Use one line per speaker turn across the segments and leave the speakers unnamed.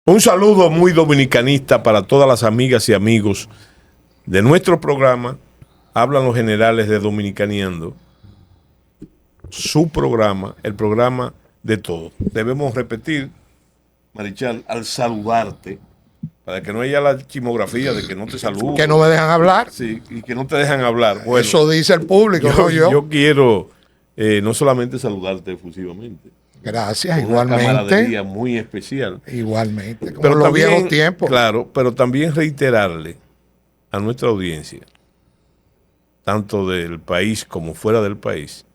Un saludo muy dominicanista para todas las amigas y amigos de nuestro programa. Hablan los generales de Dominicaneando. Su programa, el programa de todos. Debemos repetir, Marichal, al saludarte, para que no haya la chimografía de que no te saludo.
Que no me dejan hablar.
Sí, y que no te dejan hablar. Bueno,
eso dice el público, no yo.
Yo quiero no solamente saludarte efusivamente.
Gracias,
Una camaradería
igualmente.
muy especial.
Igualmente, como
Pero
los
también,
viejos tiempos.
claro, pero también reiterarle a nuestra audiencia, tanto del país como fuera del país,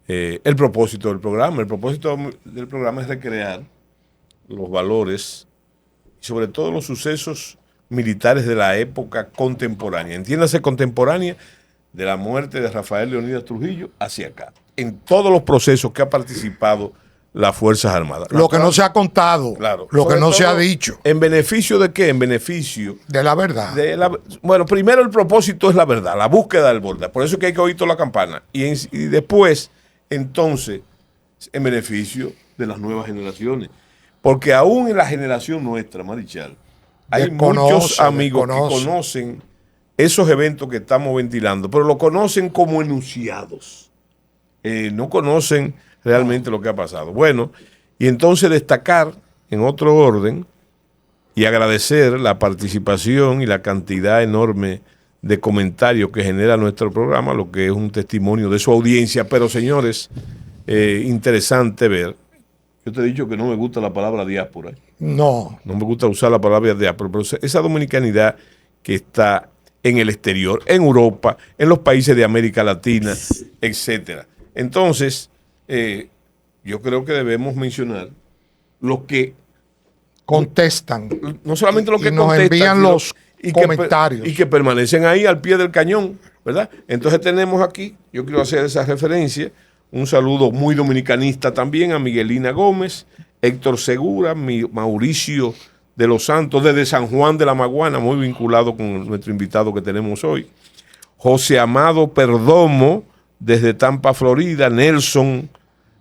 el propósito del programa. El propósito del programa es recrear los valores y sobre todo los sucesos militares de la época contemporánea. Entiéndase contemporánea de la muerte de Rafael Leónidas Trujillo hacia acá, en todos los procesos que ha participado las Fuerzas Armadas.
Lo que no se ha contado,
claro,
lo que no se ha
todo,
dicho.
¿En beneficio de qué? En beneficio
de la verdad.
Bueno, primero el propósito es la verdad, la búsqueda del borde. Por eso es que hay que oír toda la campana. Y después, entonces, en beneficio de las nuevas generaciones. Porque aún en la generación nuestra, Marichal, hay muchos amigos que conocen esos eventos que estamos ventilando, pero lo conocen como enunciados. No conocen realmente lo que ha pasado. Bueno, y entonces destacar en otro orden y agradecer la participación y la cantidad enorme de comentarios que genera nuestro programa, lo que es un testimonio de su audiencia. Pero señores, interesante ver. Yo te he dicho que no me gusta la palabra diáspora.
No.
No me gusta usar la palabra diáspora, pero esa dominicanidad que está en el exterior, en Europa, en los países de América Latina, etcétera. Entonces, yo creo que debemos mencionar los que
contestan.
No solamente los que
nos
contestan,
envían los comentarios.
Y que permanecen ahí al pie del cañón, ¿verdad? Entonces tenemos aquí, yo quiero hacer esa referencia, un saludo muy dominicanista también a Miguelina Gómez, Héctor Segura, Mauricio de los Santos, desde San Juan de la Maguana, muy vinculado con nuestro invitado que tenemos hoy. José Amado Perdomo, desde Tampa, Florida. Nelson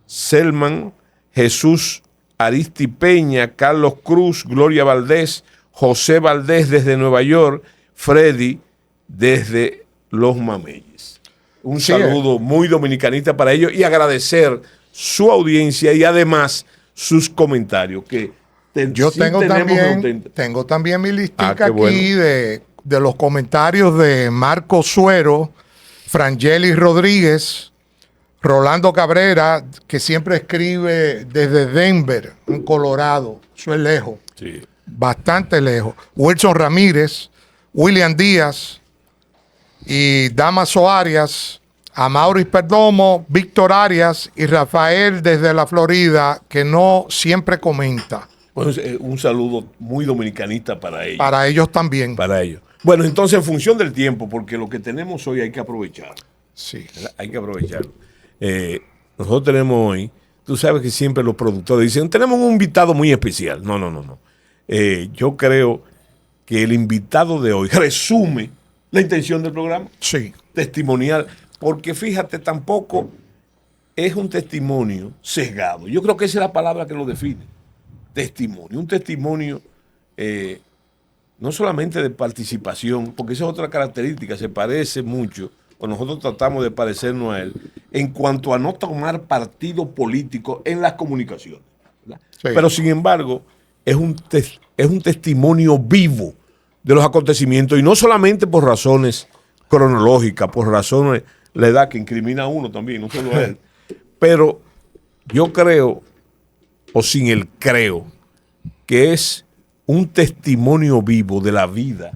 Selman, Jesús Aristi Peña, Carlos Cruz, Gloria Valdés, José Valdés desde Nueva York, Freddy desde Los Mameyes. Un saludo muy dominicanista para ellos y agradecer su audiencia y además sus comentarios que
yo sí tengo también mi listica aquí bueno. de los comentarios de Marco Suero, Frangeli Rodríguez, Rolando Cabrera, que siempre escribe desde Denver, en Colorado. Eso es lejos.
Sí.
Bastante lejos. Wilson Ramírez, William Díaz y Damaso Arias, Amauris Perdomo, Víctor Arias y Rafael desde la Florida, que no siempre comenta.
Bueno, un saludo muy dominicanista para ellos.
Para ellos también.
Para ellos. Bueno, entonces en función del tiempo, porque lo que tenemos hoy hay que aprovechar.
Sí.
¿Verdad? Hay que aprovecharlo. Nosotros tenemos hoy, tú sabes que siempre los productores dicen, tenemos un invitado muy especial. No. Yo creo que el invitado de hoy resume la intención del programa.
Sí.
Testimonial. Porque fíjate, tampoco es un testimonio sesgado. Yo creo que esa es la palabra que lo define. Testimonio. Un testimonio no solamente de participación, porque esa es otra característica, se parece mucho, o nosotros tratamos de parecernos a él, en cuanto a no tomar partido político en las comunicaciones. Sí. Pero sin embargo, es un testimonio vivo de los acontecimientos, y no solamente por razones cronológicas, por razones, la edad que incrimina a uno también, no solo a él. Pero yo creo, o sin el creo, que es un testimonio vivo de la vida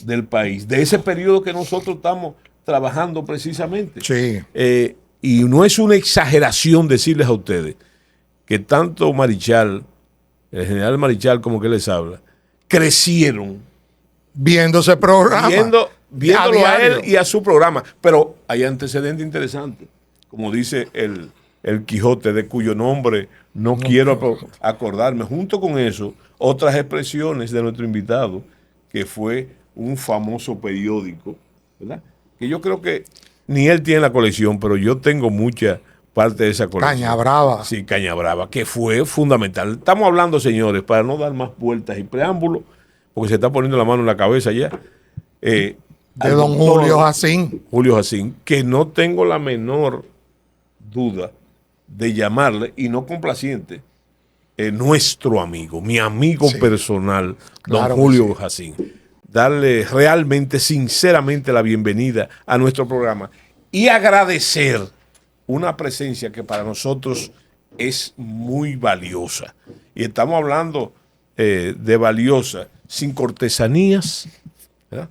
del país, de ese periodo que nosotros estamos trabajando precisamente.
Sí.
Y no es una exageración decirles a ustedes que tanto Marichal, el general Marichal como que les habla, crecieron
viendo ese programa.
Viéndolo a él y a su programa. Pero hay antecedentes interesantes, como dice el Quijote, de cuyo nombre no quiero acordarme. Junto con eso, otras expresiones de nuestro invitado, que fue un famoso periódico, ¿verdad? Que yo creo que ni él tiene la colección, pero yo tengo mucha parte de esa colección.
Caña Brava.
Sí, Caña Brava, que fue fundamental. Estamos hablando, señores, para no dar más vueltas y preámbulos, porque se está poniendo la mano en la cabeza ya.
De don Julio Jacín.
Julio Jacín, que no tengo la menor duda de llamarle, y no complaciente, nuestro amigo, mi amigo personal, don Julio Jacín. Darle realmente, sinceramente, la bienvenida a nuestro programa y agradecer una presencia que para nosotros es muy valiosa. Y estamos hablando de valiosa, sin cortesanías, ¿verdad?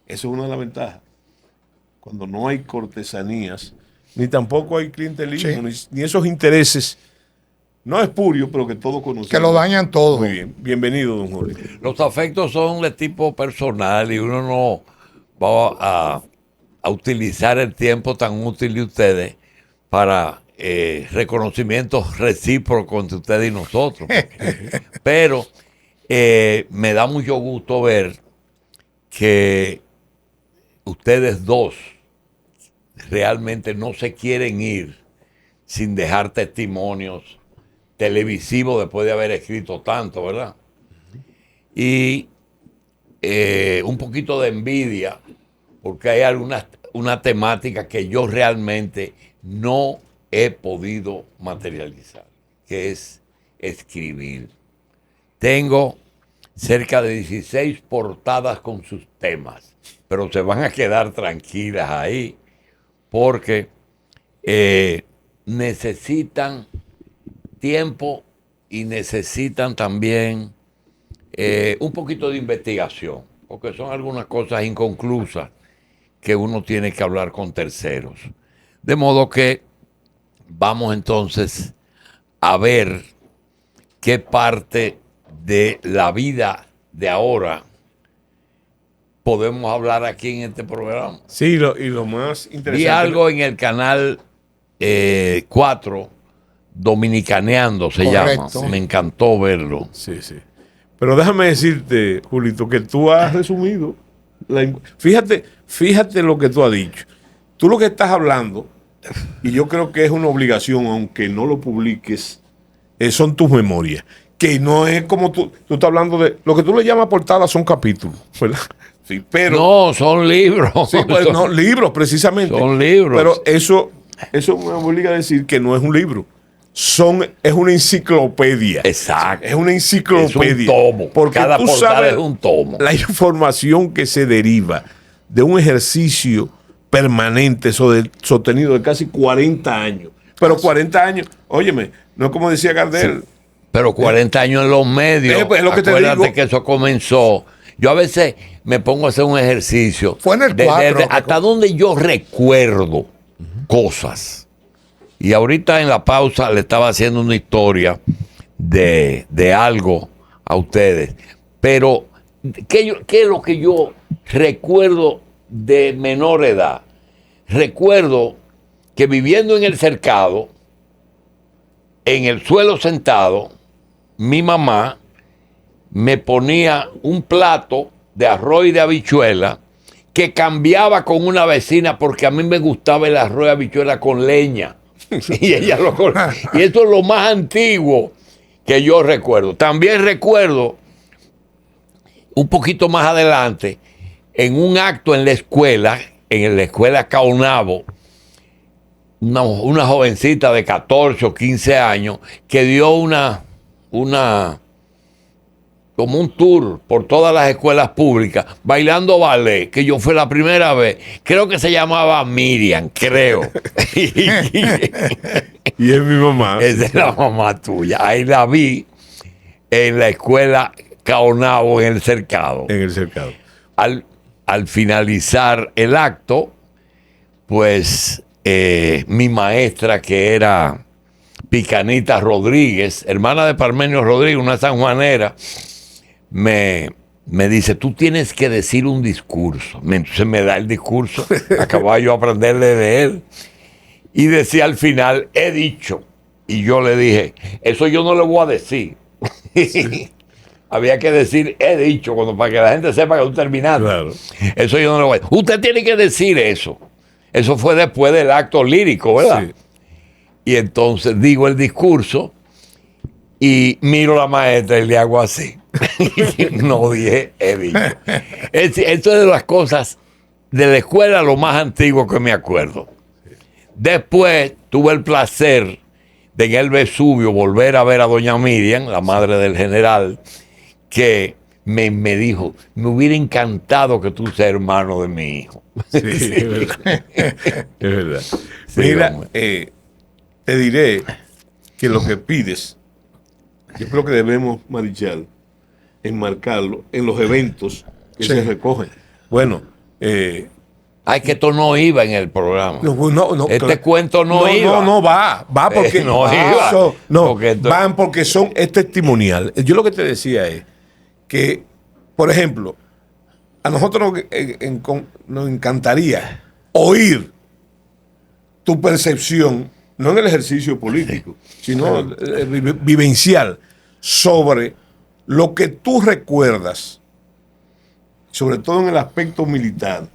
Eso es una de las ventajas. Cuando no hay cortesanías, ni tampoco hay clientelismo, ni esos intereses, no espurios, pero que todos conocemos.
Que lo dañan todo.
Muy bien. Bienvenido, don Julio.
Los afectos son de tipo personal y uno no va a utilizar el tiempo tan útil de ustedes para reconocimientos recíprocos entre ustedes y nosotros. Pero me da mucho gusto ver que ustedes dos realmente no se quieren ir sin dejar testimonios televisivos después de haber escrito tanto, ¿verdad? Y un poquito de envidia, porque hay una temática que yo realmente no he podido materializar, que es escribir. Tengo cerca de 16 portadas con sus temas, pero se van a quedar tranquilas ahí, porque necesitan tiempo y necesitan también un poquito de investigación, porque son algunas cosas inconclusas que uno tiene que hablar con terceros. De modo que vamos entonces a ver qué parte de la vida de ahora podemos hablar aquí en este programa.
Sí, y lo más interesante.
Vi algo en el canal 4, Dominicaneando se llama. Me encantó verlo.
Sí, sí. Pero déjame decirte, Julito, que tú has resumido. Fíjate lo que tú has dicho. Tú lo que estás hablando, y yo creo que es una obligación, aunque no lo publiques, son tus memorias. Que no es como tú estás hablando de. Lo que tú le llamas portada son capítulos, ¿verdad? Sí, pero.
No, son libros.
Sí, pues, no, libros, precisamente.
Son libros.
Pero eso me obliga a decir que no es un libro. Es una enciclopedia.
Exacto.
Es una enciclopedia.
Es un tomo.
Porque
cada
tú
portada
sabes
es un tomo.
La información que se deriva de un ejercicio permanente sostenido de casi 40 años. Pero 40 años, óyeme, no es como decía Gardel.
Sí, pero 40 años en los medios.
Pues es lo que
acuérdate
te digo.
Que eso comenzó. Yo a veces me pongo a hacer un ejercicio.
Fue en el 4.
Hasta donde yo recuerdo cosas. Y ahorita en la pausa le estaba haciendo una historia de algo a ustedes. Pero, ¿qué es lo que yo recuerdo de menor edad? Recuerdo que viviendo en el cercado, en el suelo sentado, mi mamá me ponía un plato de arroz y de habichuela que cambiaba con una vecina porque a mí me gustaba el arroz y habichuela con leña. Y ella y esto es lo más antiguo que yo recuerdo. También recuerdo un poquito más adelante en un acto en la escuela Caonabo, una jovencita de 14 o 15 años que dio como un tour por todas las escuelas públicas, bailando ballet, que yo fue la primera vez. Creo que se llamaba Miriam, creo.
Y es mi mamá.
Esa es la mamá tuya. Ahí la vi en la escuela Caonabo, en el cercado.
En el cercado.
Al finalizar el acto, pues mi maestra, que era Picanita Rodríguez, hermana de Parmenio Rodríguez, una sanjuanera, me dice, tú tienes que decir un discurso. Entonces me da el discurso, acababa yo a aprenderle de él, y decía al final, he dicho. Y yo le dije, eso yo no le voy a decir. Sí. Había que decir, he dicho, para que la gente sepa que tú terminaste. Claro. Eso yo no le voy a decir. Usted tiene que decir eso. Eso fue después del acto lírico, ¿verdad? Sí. Y entonces digo el discurso y miro a la maestra y le hago así. No dije, he dicho. Esto es de las cosas de la escuela lo más antiguo que me acuerdo. Después tuve el placer de en el Vesubio volver a ver a doña Miriam, la madre del general, que me dijo, me hubiera encantado que tú seas hermano de mi hijo.
Sí, es verdad. Es verdad. Sí, mira, te diré que lo que pides, yo creo que debemos, Marichal, enmarcarlo en los eventos que se recogen. Bueno,
ay, que esto no iba en el programa.
No,
este cuento no iba.
No va porque
no iba.
Van porque es testimonial. Yo lo que te decía es que, por ejemplo, a nosotros nos encantaría oír tu percepción, no en el ejercicio político, sino vivencial, sobre lo que tú recuerdas, sobre todo en el aspecto militar,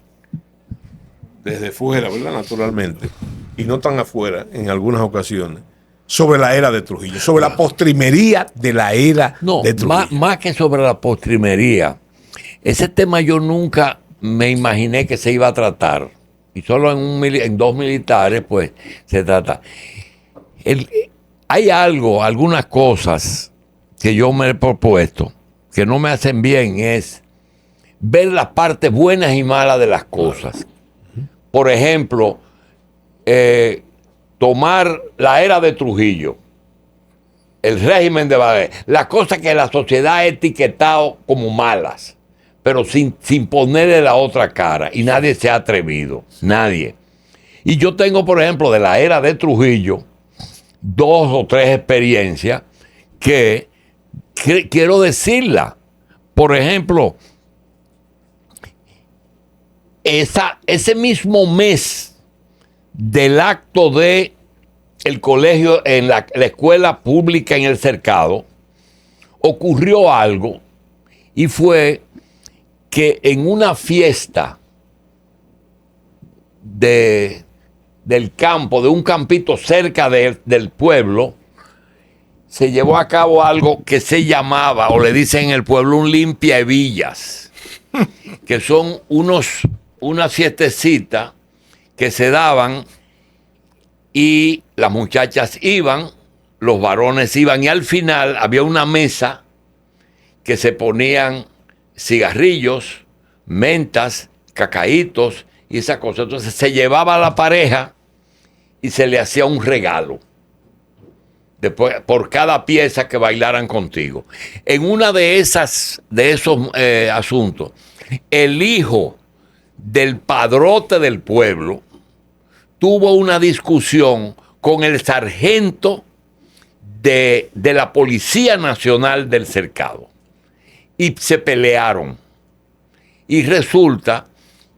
desde fuera, ¿verdad? Naturalmente, y no tan afuera en algunas ocasiones, sobre la era de Trujillo, sobre la postrimería de la era de Trujillo.
Más que sobre la postrimería, ese tema yo nunca me imaginé que se iba a tratar, y solo en dos militares, pues, se trata. Hay algunas cosas que yo me he propuesto, que no me hacen bien, es ver las partes buenas y malas de las cosas. Por ejemplo, tomar la era de Trujillo, el régimen de Balaguer, las cosas que la sociedad ha etiquetado como malas, pero sin ponerle la otra cara, y nadie se ha atrevido, nadie. Y yo tengo, por ejemplo, de la era de Trujillo, 2 o 3 experiencias que quiero decirla. Por ejemplo, ese mismo mes del acto de el colegio en la escuela pública en el Cercado, ocurrió algo, y fue que en una fiesta del campo, de un campito cerca del pueblo, se llevó a cabo algo que se llamaba, o le dicen en el pueblo, un limpiahebillas, que son unas fiestecitas que se daban y las muchachas iban, los varones iban, y al final había una mesa que se ponían cigarrillos, mentas, cacaítos y esas cosas. Entonces se llevaba a la pareja y se le hacía un regalo después por cada pieza que bailaran contigo. En una de esos asuntos, el hijo del padrote del pueblo tuvo una discusión con el sargento de la Policía Nacional del Cercado y se pelearon, y resulta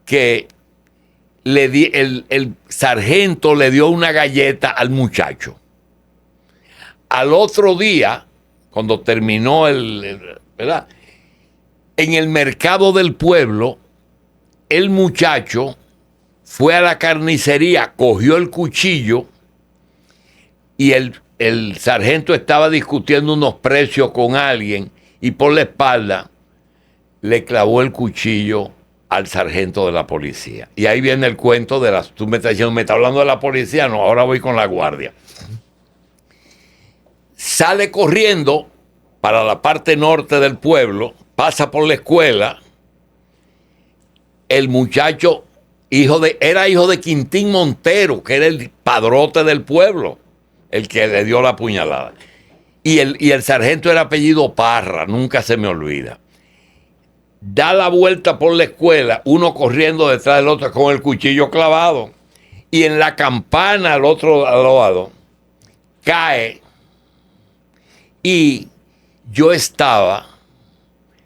que el sargento le dio una galleta al muchacho. Al otro día, cuando terminó ¿verdad? En el mercado del pueblo, el muchacho fue a la carnicería, cogió el cuchillo, y el sargento estaba discutiendo unos precios con alguien, y por la espalda le clavó el cuchillo al sargento de la policía. Y ahí viene el cuento tú me estás diciendo, me está hablando de la policía, no, ahora voy con la guardia. Sale corriendo para la parte norte del pueblo, pasa por la escuela. El muchacho, era hijo de Quintín Montero, que era el padrote del pueblo, el que le dio la puñalada. Y el sargento era apellido Parra, nunca se me olvida. Da la vuelta por la escuela, uno corriendo detrás del otro con el cuchillo clavado, y en la campana al otro lado cae, y yo estaba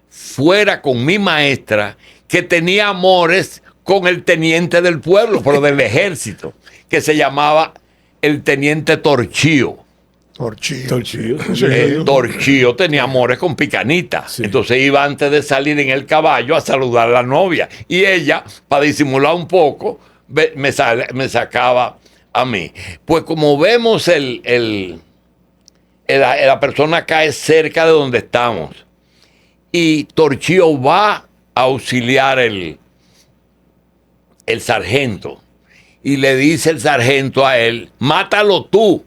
fuera con mi maestra, que tenía amores con el teniente del pueblo, pero del ejército, que se llamaba el teniente Torchío. Torchío tenía amores con Picanita. Sí. Entonces iba antes de salir en el caballo a saludar a la novia. Y ella, para disimular un poco, me sacaba a mí. Pues como vemos, la persona cae cerca de donde estamos. Y Torchio va a auxiliar el sargento. Y le dice el sargento a él, mátalo tú,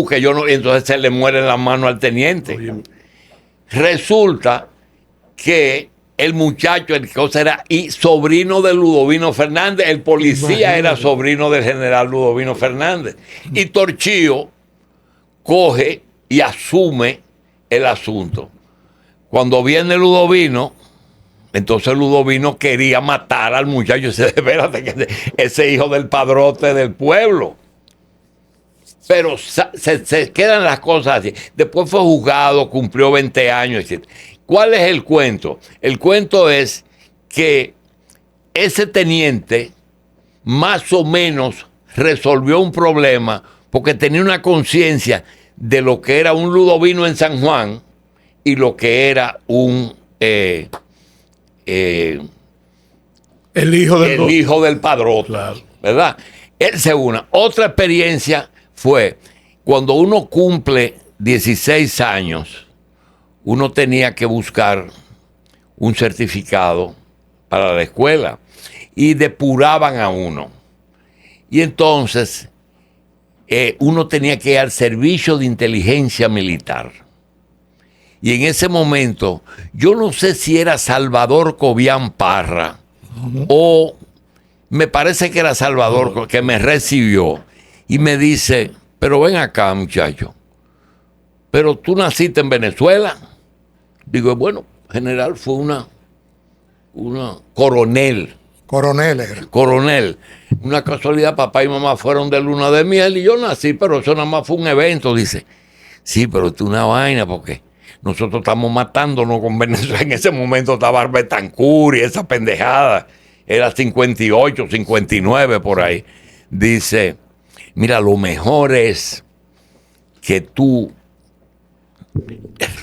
que yo no... Y entonces se le muere la mano al teniente. Oye. Resulta que el muchacho, el cosa era y sobrino de Ludovino Fernández, el policía era sobrino del general Ludovino Fernández. Y Torchio coge y asume el asunto. Cuando viene Ludovino, entonces Ludovino quería matar al muchacho. Dice, espérate, que ese hijo del padrote del pueblo. Pero se quedan las cosas así. Después fue juzgado, cumplió 20 años, etc. ¿Cuál es el cuento? El cuento es que ese teniente más o menos resolvió un problema porque tenía una conciencia de lo que era un Ludovino en San Juan y lo que era un
el hijo del
padrote,
claro.
¿Verdad? Otra experiencia fue cuando uno cumple 16 años, uno tenía que buscar un certificado para la escuela y depuraban a uno. Y entonces uno tenía que ir al servicio de inteligencia militar. Y en ese momento, yo no sé si era Salvador Cobian Parra o me parece que era Salvador que me recibió y me dice, pero ven acá, muchacho, pero tú naciste en Venezuela. Digo, bueno, general, fue una coronel. Coronel. Una casualidad, papá y mamá fueron de luna de miel y yo nací, pero eso nada más fue un evento. Dice, sí, pero esto es una vaina porque nosotros estamos matándonos con Venezuela. En ese momento estaba Betancourt y esa pendejada. Era 58, 59 por ahí. Dice, mira, lo mejor es que tú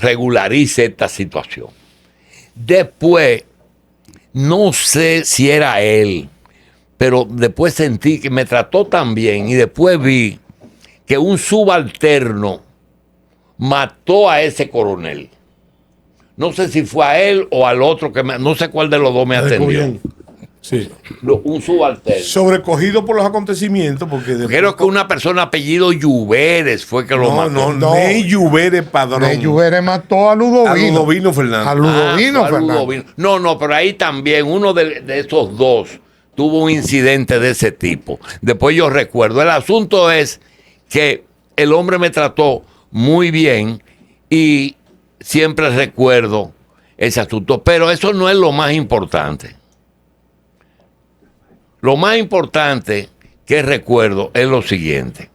regularices esta situación. Después, no sé si era él, pero después sentí que me trató tan bien y después vi que un subalterno mató a ese coronel. No sé si fue a él o al otro, no sé cuál de los dos me atendió.
Sí.
Un subalterno.
Sobrecogido por los acontecimientos.
Creo que una persona apellido Lluveres fue que lo mató.
No, Ney Lluveres Padrón.
Ney Lluveres mató a Ludovino.
A Ludovino Fernández.
A Ludovino Fernández.
No, pero ahí también uno de esos dos tuvo un incidente de ese tipo. Después yo recuerdo. El asunto es que el hombre me trató muy bien y siempre recuerdo ese asunto. Pero eso no es lo más importante. Lo más importante que recuerdo es lo siguiente.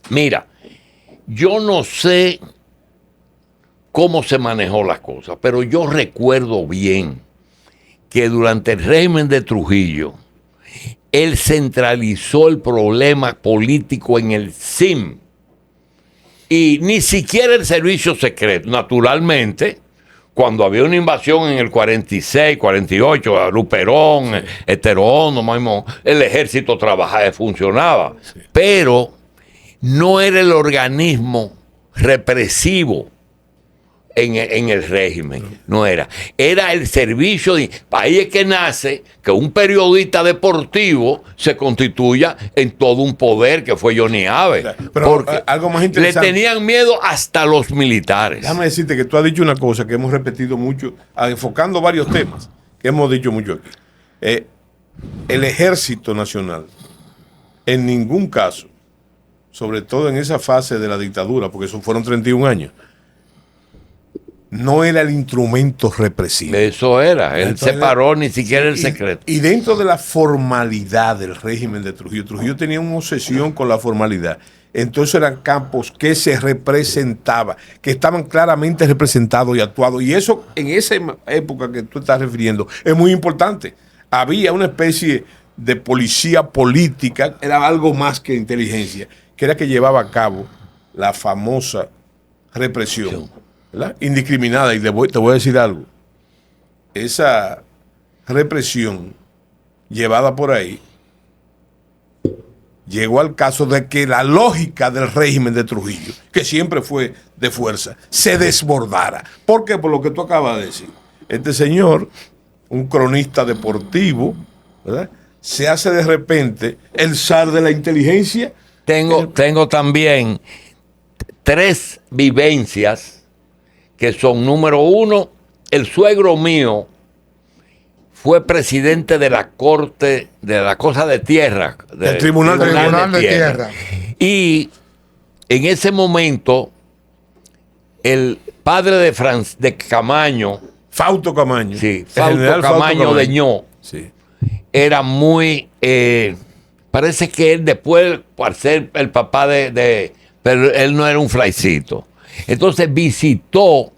Mira, yo no sé cómo se manejó las cosas, pero yo recuerdo bien que durante el régimen de Trujillo, él centralizó el problema político en el CIM. Y ni siquiera el servicio secreto, naturalmente. Cuando había una invasión en el 46, 48, a Luperón, Esterono, el ejército trabajaba, funcionaba. Sí. Pero no era el organismo represivo en el régimen. No era. Era el servicio. Ahí es que nace que un periodista deportivo se constituya en todo un poder que fue Johnny Abe.
Pero porque algo más interesante.
Le tenían miedo hasta los militares.
Déjame decirte que tú has dicho una cosa que hemos repetido mucho, enfocando varios temas que hemos dicho mucho aquí. El Ejército Nacional, en ningún caso, sobre todo en esa fase de la dictadura, porque eso fueron 31 años, no era el instrumento represivo.
Eso era. Él separó ni siquiera el secreto.
Y dentro de la formalidad del régimen de Trujillo, Trujillo tenía una obsesión con la formalidad. Entonces eran campos que se representaban, que estaban claramente representados y actuados. Y eso, en esa época que tú estás refiriendo, es muy importante. Había una especie de policía política, era algo más que inteligencia, que era que llevaba a cabo la famosa represión, ¿verdad? Indiscriminada. Y te voy a decir algo. Esa represión llevada por ahí, llegó al caso de que la lógica del régimen de Trujillo, que siempre fue de fuerza, se desbordara. ¿Por qué? Por lo que tú acabas de decir. Este señor, un cronista deportivo, ¿verdad?, se hace de repente el zar de la inteligencia.
Tengo también 3 vivencias que son: número 1, el suegro mío fue presidente de la Corte de la Cosa de Tierra.
El Tribunal
de Tierra.
Y en ese momento, el padre de Camaño,
Fausto Camaño.
Sí, Fausto Camaño de Ño.
Sí.
Era muy... parece que él después, por ser el papá pero él no era un flycito. Entonces visitó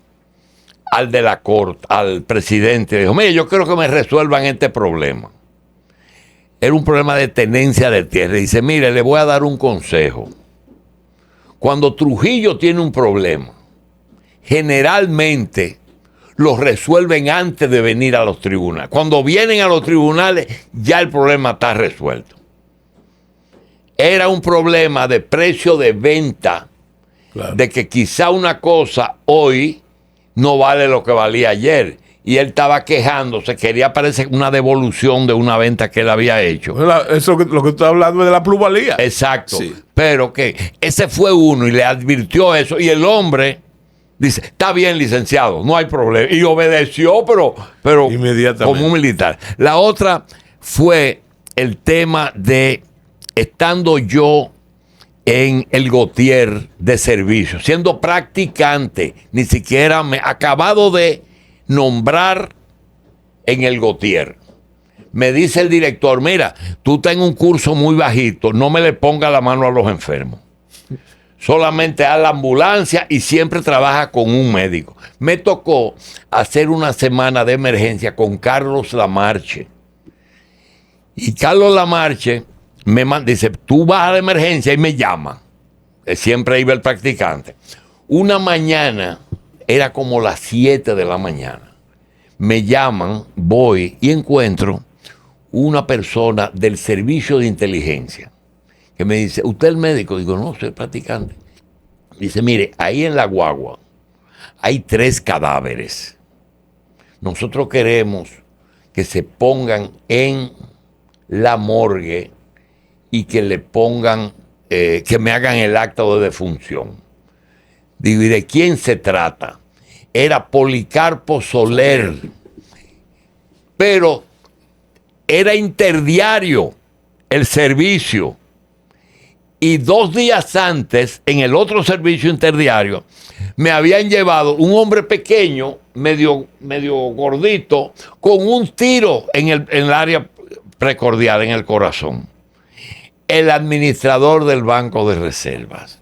al de la corte, al presidente. Dijo: mire, yo quiero que me resuelvan este problema. Era un problema de tenencia de tierra. Dice: mire, le voy a dar un consejo. Cuando Trujillo tiene un problema, generalmente los resuelven antes de venir a los tribunales. Cuando vienen a los tribunales, ya el problema está resuelto. Era un problema de precio de venta, claro, de que quizá una cosa hoy no vale lo que valía ayer. Y él estaba quejándose, quería, parece, una devolución de una venta que él había hecho.
Eso lo que tú estás hablando es de la plusvalía.
Exacto.
Sí.
Pero que ese fue uno y le advirtió eso. Y el hombre dice: está bien, licenciado, no hay problema. Y obedeció, pero
inmediatamente,
como un militar. La otra fue el tema de, estando yo en el Gautier de servicio, siendo practicante, ni siquiera me acabado de nombrar en el Gautier. Me dice el director: mira, tú estás en un curso muy bajito, no me le ponga la mano a los enfermos. Solamente a la ambulancia y siempre trabaja con un médico. Me tocó hacer una semana de emergencia con Carlos Lamarche. Y Carlos Lamarche me dice: tú vas a la emergencia, y me llama. Siempre iba el practicante. Una mañana, era como las 7 de la mañana. Me llaman, voy y encuentro una persona del servicio de inteligencia que me dice: ¿usted es el médico? Digo: no, soy practicante. Dice: mire, ahí en la guagua hay 3 cadáveres. Nosotros queremos que se pongan en la morgue y que le pongan, que me hagan el acta de defunción. Digo: ¿y de quién se trata? Era Policarpo Soler, pero era interdiario el servicio. Y 2 días antes, en el otro servicio interdiario, me habían llevado un hombre pequeño, medio gordito, con un tiro en el área precordial, en el corazón. El administrador del Banco de Reservas.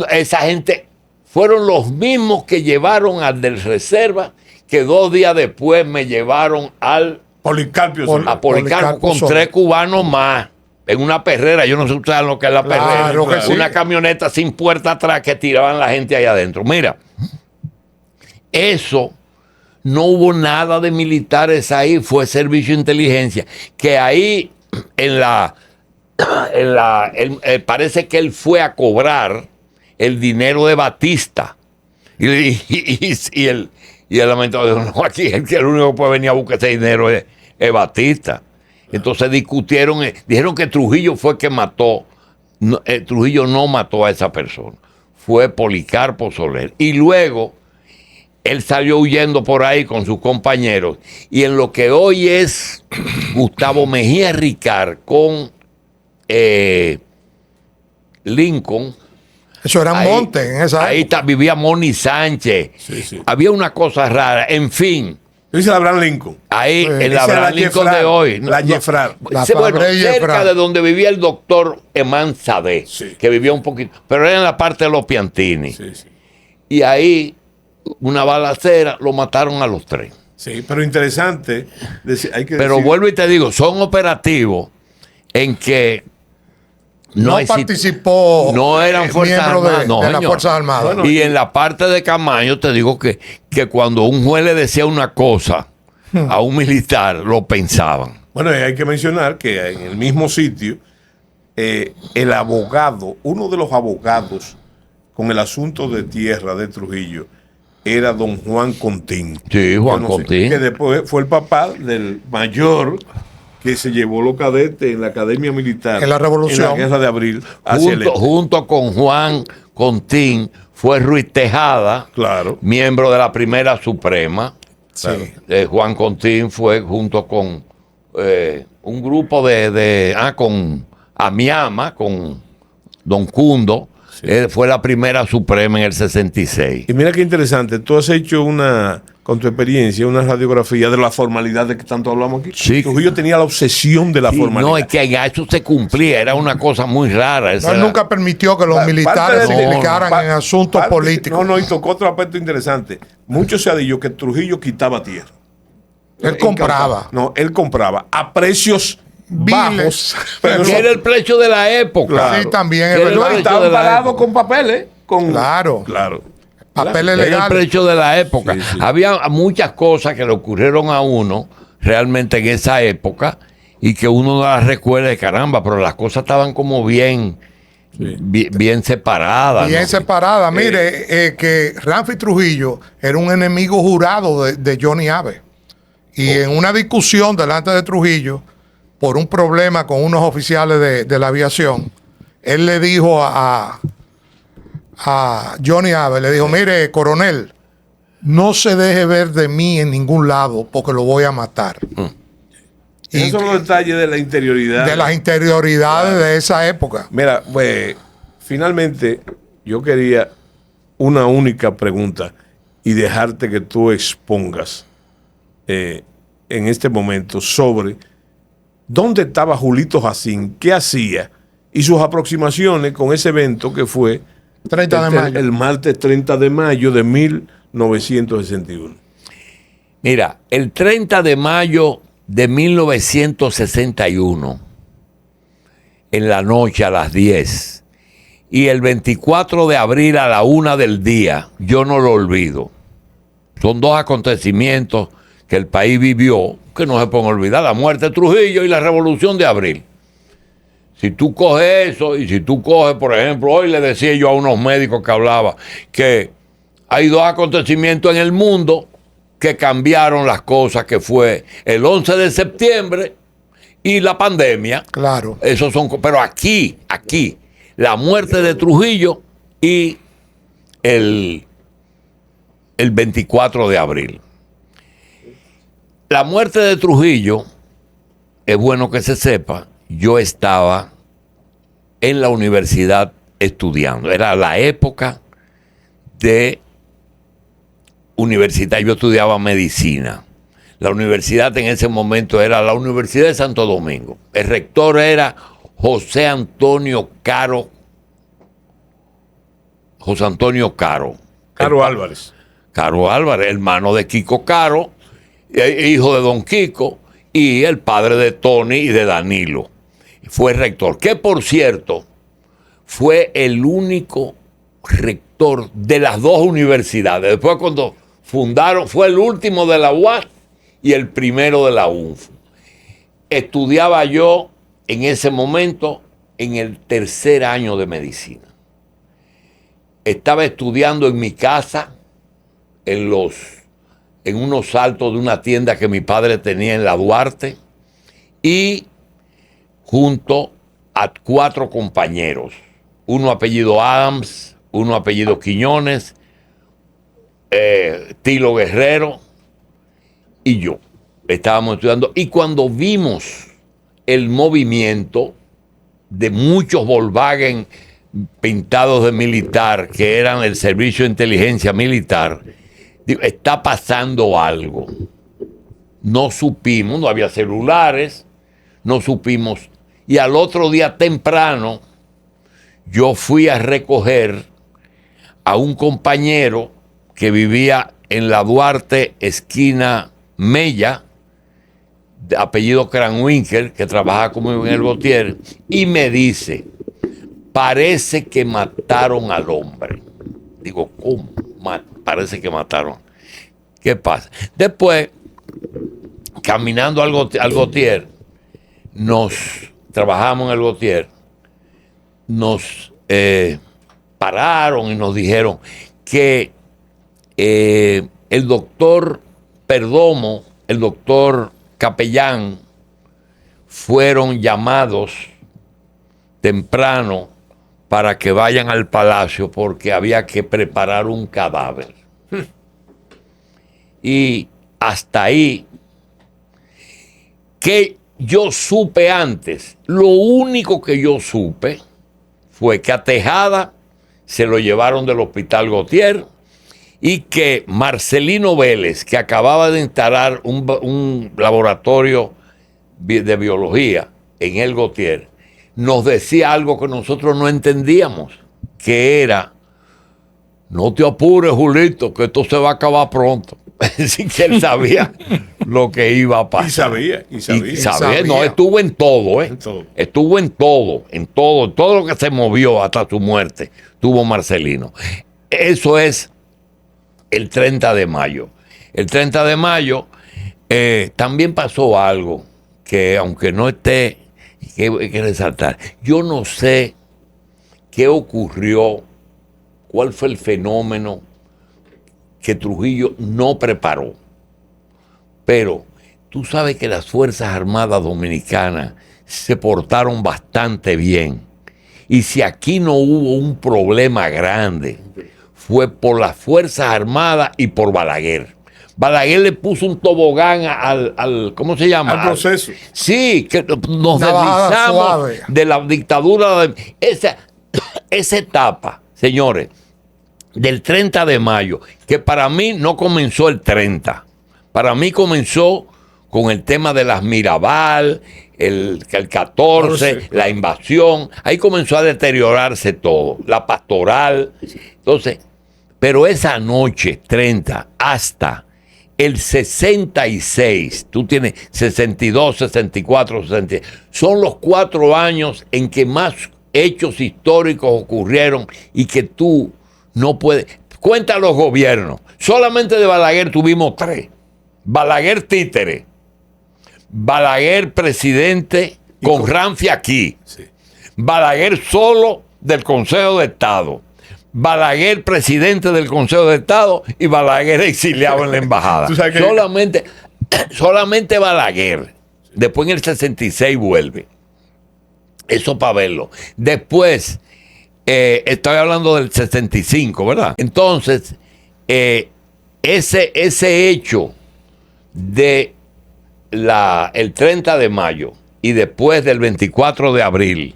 Esa gente fueron los mismos que llevaron al del Reserva, que 2 días después me llevaron al Policarpo con 3 cubanos más. En una perrera, yo no sé ustedes lo que es la perrera.
Claro,
una camioneta sin puerta atrás que tiraban la gente ahí adentro. Mira, eso, no hubo nada de militares ahí, fue servicio de inteligencia. Que ahí, parece que él fue a cobrar el dinero de Batista. Y el lamentable dijo: no, aquí el único que puede venir a buscar ese dinero es Batista. Entonces discutieron, dijeron que Trujillo fue que mató. No, Trujillo no mató a esa persona, fue Policarpo Soler. Y luego él salió huyendo por ahí con sus compañeros. Y en lo que hoy es Gustavo Mejía Ricard con Lincoln.
Eso era monte en esa
época. Ahí vivía Moni Sánchez.
Sí.
Había una cosa rara. En fin.
Dice la Abraham Lincoln.
Ahí, en la Abraham Lincoln de hoy.
La Jeffrard.
Bueno, cerca de donde vivía el doctor Emán Sadé, que vivía un poquito, pero era en la parte de los Piantini.
Sí.
Y ahí, una balacera, lo mataron a los 3.
Sí, pero interesante.
Pero vuelvo y te digo, son operativos en que
no participó,
no eran Fuerzas Armadas,
de las Fuerzas Armadas.
Y en la parte de Camaño te digo que cuando un juez le decía una cosa, a un militar, lo pensaban.
Bueno, hay que mencionar que en el mismo sitio, el abogado, uno de los abogados con el asunto de tierra de Trujillo, era don Juan Contín.
Sí, Juan Contín.
Que después fue el papá del mayor que se llevó los cadetes en la Academia Militar.
En la Revolución.
En la Guerra de Abril.
Junto con Juan Contín fue Ruiz Tejada,
claro,
miembro de la Primera Suprema.
Sí.
Juan Contín fue junto con un grupo con Amiama, con Don Cundo. Sí. Fue la Primera Suprema en el 66.
Y mira qué interesante, tú has hecho con tu experiencia, una radiografía de la formalidad de que tanto hablamos aquí.
Sí.
Trujillo tenía la obsesión de la formalidad.
No, es que eso se cumplía, era una cosa muy rara.
Él nunca permitió que los militares se implicaran en asuntos políticos.
No, y tocó otro aspecto interesante. Mucho se ha dicho que Trujillo quitaba tierra.
Él compraba.
No, él compraba a precios bajos,
pero que era el precio de la época.
Claro. Sí, también es verdad.
Estaban pagados con papeles.
Claro. Papeles legales.
Era el precio de la época. Sí, sí. Había muchas cosas que le ocurrieron a uno realmente en esa época y que uno no las recuerda de caramba, pero las cosas estaban como bien separadas.
Bien separadas. Mire, que Ramfi Trujillo era un enemigo jurado de Johnny Abe. Y en una discusión delante de Trujillo, por un problema con unos oficiales de la aviación, él le dijo a Johnny Abe, le dijo, mire, coronel, no se deje ver de mí en ningún lado porque lo voy a matar.
Y esos son los detalles de la interioridad.
De las interioridades de esa época.
Mira, pues, finalmente, yo quería una única pregunta y dejarte que tú expongas en este momento sobre dónde estaba Julito Jacín, qué hacía y sus aproximaciones con ese evento que fue
30 de mayo.
El martes 30 de mayo de 1961.
Mira, el 30 de mayo de 1961, en la noche a las 10, y el 24 de abril a la 1 del día, yo no lo olvido. Son dos acontecimientos que el país vivió, que no se pueden olvidar, la muerte de Trujillo y la Revolución de Abril. Si tú coges eso, y si tú coges, por ejemplo, hoy le decía yo a unos médicos que hablaba, que hay dos acontecimientos en el mundo que cambiaron las cosas, que fue el 11 de septiembre y la pandemia.
Claro.
Esos son, pero aquí, la muerte de Trujillo y el 24 de abril. La muerte de Trujillo, es bueno que se sepa, yo estaba en la universidad estudiando. Era la época de universidad. Yo estudiaba medicina. La universidad en ese momento era la Universidad de Santo Domingo. El rector era José Antonio Caro.
Caro Álvarez.
Caro Álvarez, hermano de Kiko Caro, hijo de don Kiko, y el padre de Tony y de Danilo. Fue rector, que por cierto, fue el único rector de las dos universidades. Después cuando fundaron, fue el último de la UAS y el primero de la UNFU. Estudiaba yo en ese momento en el tercer año de medicina. Estaba estudiando en mi casa, en unos altos de una tienda que mi padre tenía en la Duarte, y junto a 4 compañeros, uno apellido Adams, uno apellido Quiñones, Tilo Guerrero y yo. Estábamos estudiando, y cuando vimos el movimiento de muchos Volkswagen pintados de militar, que eran el Servicio de Inteligencia Militar, digo, está pasando algo. No supimos, no había celulares, no supimos. Y al otro día temprano, yo fui a recoger a un compañero que vivía en la Duarte, esquina Mella, de apellido Cranwinkel, que trabajaba conmigo en el Botier, y me dice, parece que mataron al hombre. Digo, ¿cómo? Parece que mataron. ¿Qué pasa? Después caminando al Gautier, trabajamos en el Gautier, nos pararon y nos dijeron que el doctor Perdomo, el doctor Capellán, fueron llamados temprano para que vayan al palacio porque había que preparar un cadáver. Y hasta ahí, que yo supe antes, lo único que yo supe fue que a Tejada se lo llevaron del Hospital Gautier y que Marcelino Vélez, que acababa de instalar un laboratorio de biología en el Gautier, nos decía algo que nosotros no entendíamos, que era: no te apures, Julito, que esto se va a acabar pronto. Así que él sabía lo que iba a pasar.
Y sabía.
No, estuvo en todo, ¿eh? Estuvo en todo lo que se movió hasta su muerte, tuvo Marcelino. Eso es el 30 de mayo. El 30 de mayo también pasó algo que, aunque no esté, hay que resaltar. Yo no sé qué ocurrió, cuál fue el fenómeno que Trujillo no preparó. Pero tú sabes que las Fuerzas Armadas Dominicanas se portaron bastante bien. Y si aquí no hubo un problema grande, fue por las Fuerzas Armadas y por Balaguer. Balaguer le puso un tobogán al ¿cómo se llama?
Al proceso.
Sí, que nos deslizamos de la dictadura. Esa etapa, señores, del 30 de mayo, que para mí no comenzó el 30. Para mí comenzó con el tema de las Mirabal, el 14, la invasión. Ahí comenzó a deteriorarse todo, la pastoral. Entonces, pero esa noche, 30, hasta el 66, tú tienes 62, 64, 66, son los 4 años en que más hechos históricos ocurrieron y que tú no puedes. Cuenta los gobiernos. Solamente de Balaguer tuvimos 3. Balaguer títere. Balaguer presidente con Ramfi aquí. Sí. Balaguer solo del Consejo de Estado. Balaguer presidente del Consejo de Estado y Balaguer exiliado en la embajada. Solamente Balaguer. Después en el 66 vuelve. Eso para verlo. Después, estoy hablando del 65, ¿verdad? Entonces, ese hecho de el 30 de mayo y después del 24 de abril,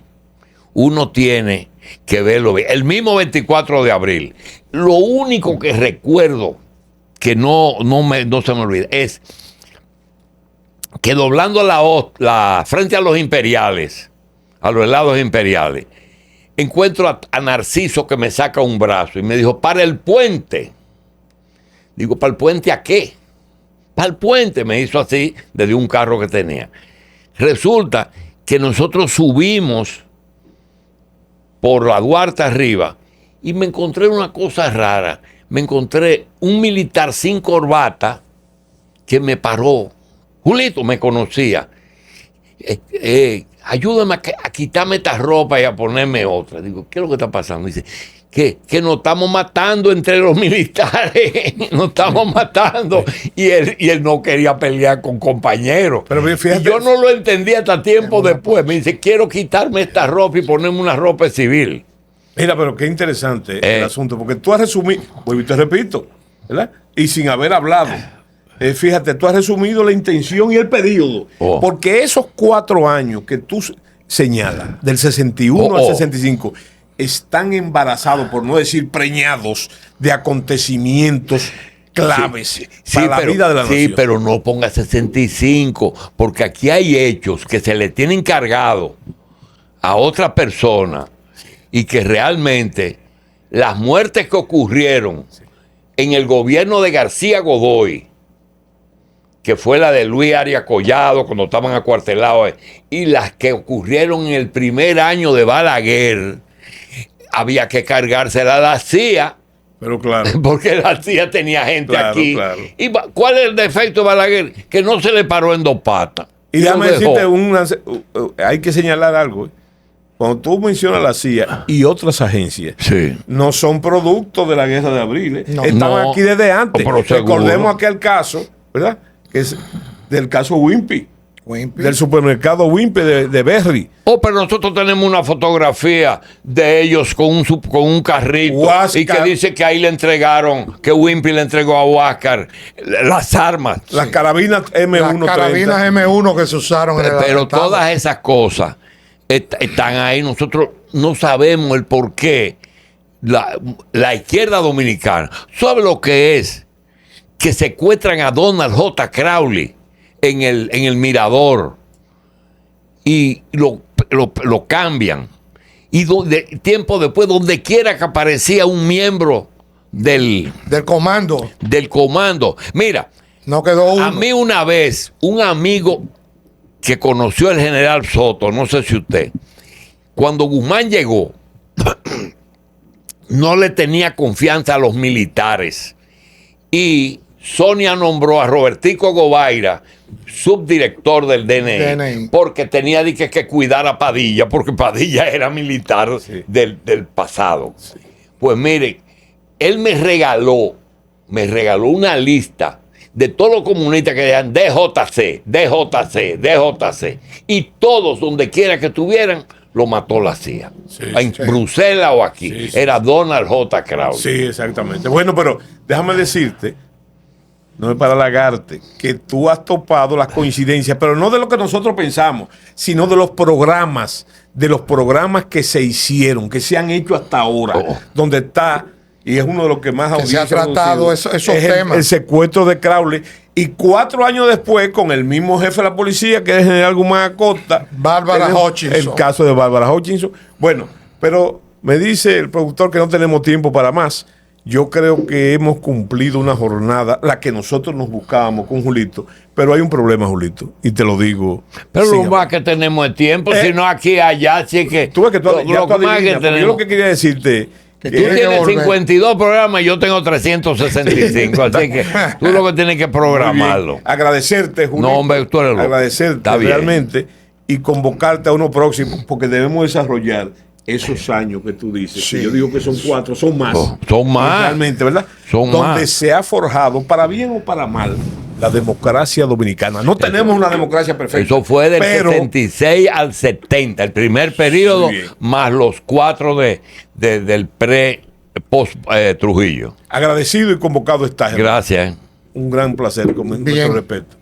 uno tiene que verlo bien. El mismo 24 de abril, lo único que recuerdo que no se me olvida es que doblando frente a los imperiales, a los helados imperiales, encuentro a Narciso que me saca un brazo y me dijo: para el puente. Digo: ¿para el puente a qué? Para el puente, me hizo así desde un carro que tenía. Resulta que nosotros subimos por la Duarte arriba y me encontré una cosa rara. Me encontré un militar sin corbata que me paró. Julito me conocía. Ayúdame a quitarme esta ropa y a ponerme otra. Digo: ¿qué es lo que está pasando? Dice: que nos estamos matando entre los militares, nos estamos matando. Y él no quería pelear con compañeros. Pero fíjate, y yo no lo entendí hasta tiempo después. Me dice: quiero quitarme esta ropa y ponerme una ropa civil.
Mira, pero qué interesante el asunto, porque tú has resumido, vuelvo y te repito, ¿verdad? Y sin haber hablado. Fíjate, tú has resumido la intención y el periodo. Porque esos 4 años que tú señalas, del 61 al 65, están embarazados, por no decir preñados, de acontecimientos claves para la vida de la nación.
Sí, pero no ponga 65, porque aquí hay hechos que se le tienen cargado a otra persona y que realmente las muertes que ocurrieron en el gobierno de García Godoy, que fue la de Luis Arias Collado cuando estaban acuartelados, y las que ocurrieron en el primer año de Balaguer, había que cargársela a la CIA
Pero claro.
Porque la CIA tenía gente
Claro,
aquí.
claro.
¿Y cuál es el defecto de Balaguer? Que no se le paró en 2 patas.
Y déjame
lo dejó.
decirte, hay que señalar algo. Cuando tú mencionas la CIA y otras agencias,
Sí.
no son producto de la guerra de abril.
No.
Estaban
No,
aquí desde antes.
pero seguro.
Recordemos aquel caso, ¿verdad? Que es del caso Wimpy, del supermercado Wimpy de Berry.
Pero nosotros tenemos una fotografía de ellos con un carrito
Huáscar.
y que dice que ahí le entregaron, que Wimpy le entregó a Huáscar las armas.
Las carabinas M130.
Las carabinas M1 que se usaron en el
Pero
atentado.
todas esas cosas están ahí. Nosotros no sabemos el por qué la izquierda dominicana sabe lo que es que secuestran a Donald J. Crowley en el Mirador y lo cambian. Y tiempo después, donde quiera que aparecía un miembro del
comando.
Mira,
No quedó uno.
a mí una vez, un amigo que conoció al general Soto, no sé si usted, cuando Guzmán llegó, no le tenía confianza a los militares. Y Sonia nombró a Robertico Gobaira subdirector del DNI. Porque tenía que cuidar a Padilla, porque Padilla era militar del pasado. Sí. Pues mire, él me regaló una lista de todos los comunistas que decían DJC, y todos, donde quiera que estuvieran, lo mató la CIA. Sí, en Bruselas o aquí. Era Donald J. Crowley.
Sí, exactamente. Bueno, pero déjame decirte, no es para halagarte, que tú has topado las coincidencias, pero no de lo que nosotros pensamos, sino de los programas que se hicieron, que se han hecho hasta ahora, donde está... Y es uno de los que más
se ha tratado esos temas.
El secuestro de Crowley. Y 4 años después, con el mismo jefe de la policía, que es el general Guzmán Acosta.
Bárbara Hutchinson.
El caso de Bárbara Hutchinson. Bueno, pero me dice el productor que no tenemos tiempo para más. Yo creo que hemos cumplido una jornada, la que nosotros nos buscábamos con Julito. Pero hay un problema, Julito, y te lo digo.
Pero lo más que tenemos es tiempo, sino aquí, allá, así que...
Tú ves que yo lo que quería decirte...
Tú tienes 52 programas y yo tengo 365, así que tú lo que tienes que programarlo.
Agradecerte, Julio.
No, hombre, tú eres loco.
Agradecerte realmente y convocarte a uno próximo, porque debemos desarrollar esos años que tú dices. Sí. Que yo digo que son 4, son más.
Son más.
Realmente, ¿verdad?
Son
donde
más.
Se ha forjado, para bien o para mal, la democracia dominicana. No tenemos una democracia perfecta.
Eso fue del 66 al 70, el primer periodo, más los 4 del post Trujillo.
Agradecido y convocado estás.
Gracias.
Un gran placer, con mucho respeto.